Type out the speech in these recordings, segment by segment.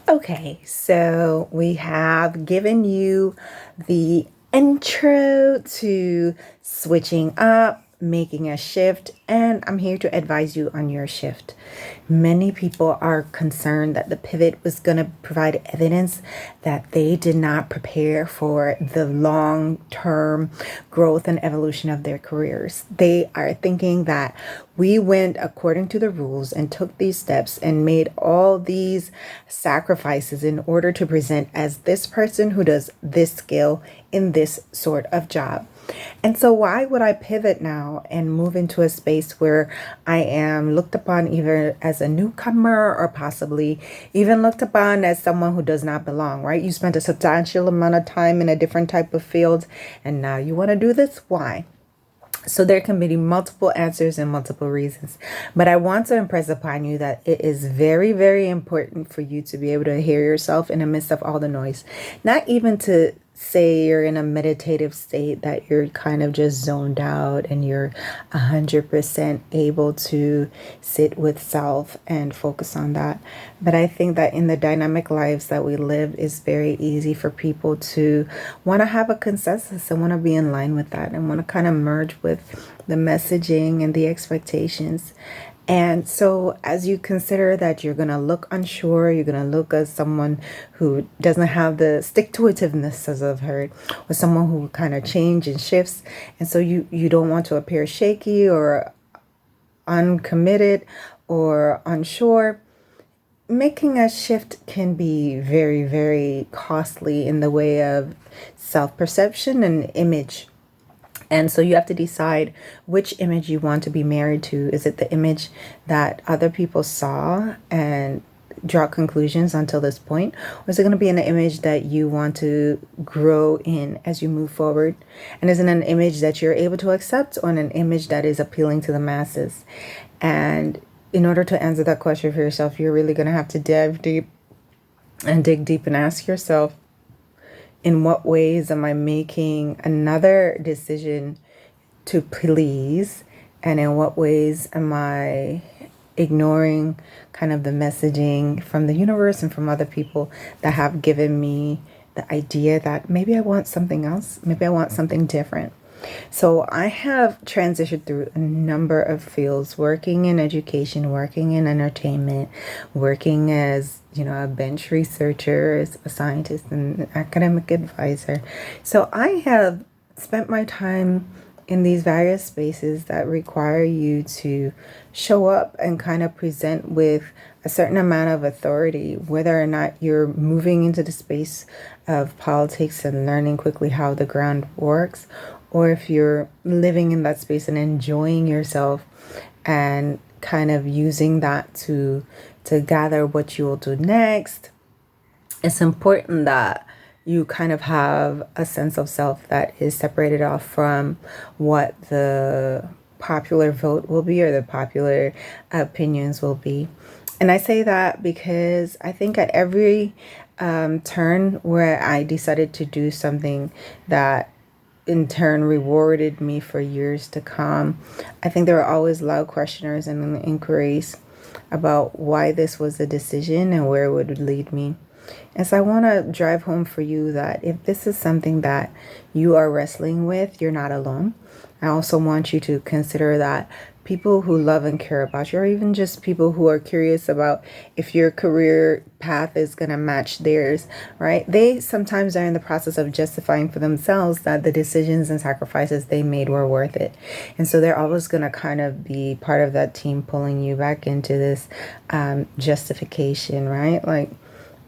Okay, so we have given you the intro to switching up, making a shift, and I'm here to advise you on your shift. Many people are concerned that the pivot was going to provide evidence that they did not prepare for the long term growth and evolution of their careers. They are thinking that we went according to the rules and took these steps and made all these sacrifices in order to present as this person who does this skill in this sort of job. And so, why would I pivot now and move into a space where I am looked upon either as a newcomer or possibly even looked upon as someone who does not belong, right? You spent a substantial amount of time in a different type of field and now you want to do this? Why? So there can be multiple answers and multiple reasons. But I want to impress upon you that it is very, very important for you to be able to hear yourself in the midst of all the noise. Not even to say you're in a meditative state that you're kind of just zoned out and you're 100% able to sit with self and focus on that. But I think that in the dynamic lives that we live, it's very easy for people to want to have a consensus and want to be in line with that and want to kind of merge with the messaging and the expectations. And so, as you consider that you're going to look unsure, you're going to look as someone who doesn't have the stick to itiveness, as I've heard, or someone who kind of change and shifts. And so, you don't want to appear shaky or uncommitted or unsure. Making a shift can be very, very costly in the way of self perception and image. And so you have to decide which image you want to be married to. Is it the image that other people saw and draw conclusions until this point? Or is it going to be an image that you want to grow in as you move forward? And is it an image that you're able to accept or an image that is appealing to the masses? And in order to answer that question for yourself, you're really going to have to dive deep and dig deep and ask yourself, in what ways am I making another decision to please? And in what ways am I ignoring kind of the messaging from the universe and from other people that have given me the idea that maybe I want something else, maybe I want something different? So I have transitioned through a number of fields, working in education, working in entertainment, working as, a bench researcher, as a scientist and academic advisor. So I have spent my time in these various spaces that require you to show up and kind of present with a certain amount of authority, whether or not you're moving into the space of politics and learning quickly how the ground works, or if you're living in that space and enjoying yourself and kind of using that to gather what you will do next. It's important that you kind of have a sense of self that is separated off from what the popular vote will be or the popular opinions will be. And I say that because I think at every turn where I decided to do something that in turn rewarded me for years to come, I think there were always loud questioners and inquiries about why this was a decision and where it would lead me. And so I want to drive home for you that if this is something that you are wrestling with, you're not alone. I also want you to consider that people who love and care about you, or even just people who are curious about if your career path is going to match theirs, right? They sometimes are in the process of justifying for themselves that the decisions and sacrifices they made were worth it. And so they're always going to kind of be part of that team pulling you back into this justification, right? Like,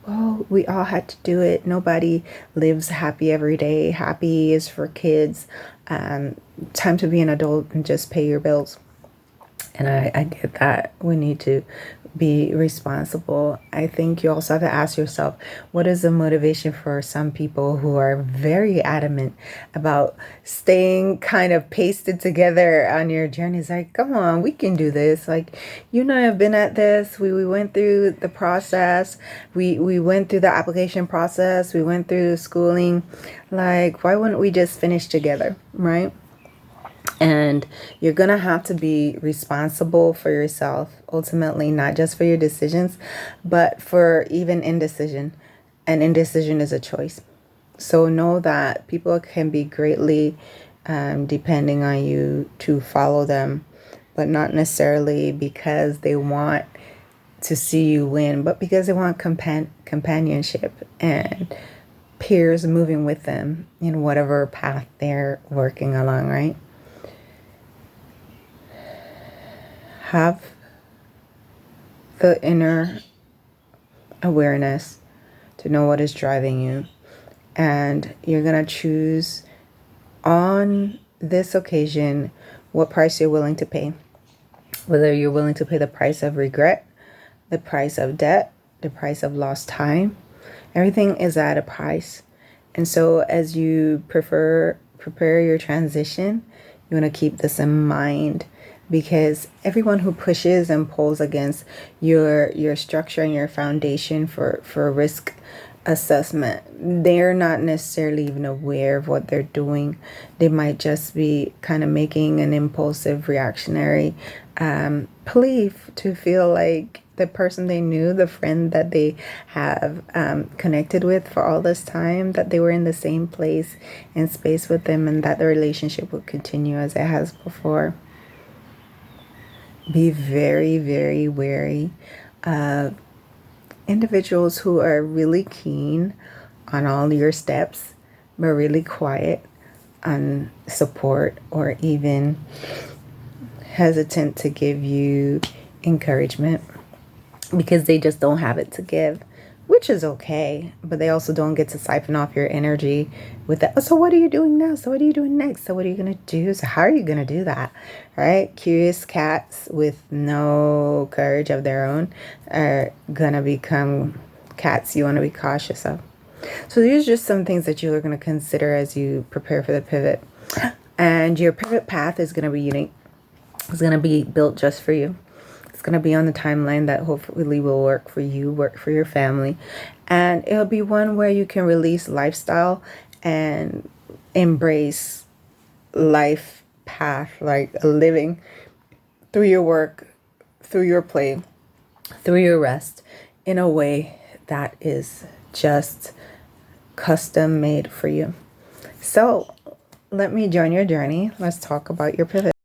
well, we all had to do it. Nobody lives happy every day. Happy is for kids. Time to be an adult and just pay your bills. And I get that. We need to be responsible. I think you also have to ask yourself, what is the motivation for some people who are very adamant about staying kind of pasted together on your journey? It's like, come on, we can do this. Like, you and I have been at this. We went through the process. We went through the application process. We went through schooling. Like, why wouldn't we just finish together, right? And you're going to have to be responsible for yourself, ultimately, not just for your decisions, but for even indecision. And indecision is a choice. So know that people can be greatly depending on you to follow them, but not necessarily because they want to see you win, but because they want companionship and peers moving with them in whatever path they're working along, right? Have the inner awareness to know what is driving you, and you're going to choose on this occasion what price you're willing to pay. Whether you're willing to pay the price of regret, the price of debt, the price of lost time, everything is at a price. And so as you prepare your transition, you want to keep this in mind, because everyone who pushes and pulls against your structure and your foundation for risk assessment, they're not necessarily even aware of what they're doing. They might just be kind of making an impulsive reactionary plea to feel like the person they knew, the friend that they have connected with for all this time, that they were in the same place and space with them, and that the relationship would continue as it has before. Be very, very wary of individuals who are really keen on all your steps, but really quiet on support, or even hesitant to give you encouragement because they just don't have it to give, which is okay. But they also don't get to siphon off your energy with that. So what are you doing now? So what are you doing next? So what are you going to do? So how are you going to do that? Right? Curious cats with no courage of their own are going to become cats you want to be cautious of. So these are just some things that you are going to consider as you prepare for the pivot. And your pivot path is going to be unique. It's going to be built just for you. It's going to be on the timeline that hopefully will work for you, work for your family. And it'll be one where you can release lifestyle and embrace life path, like a living through your work, through your play, through your rest, in a way that is just custom made for you. So let me join your journey. Let's talk about your pivot.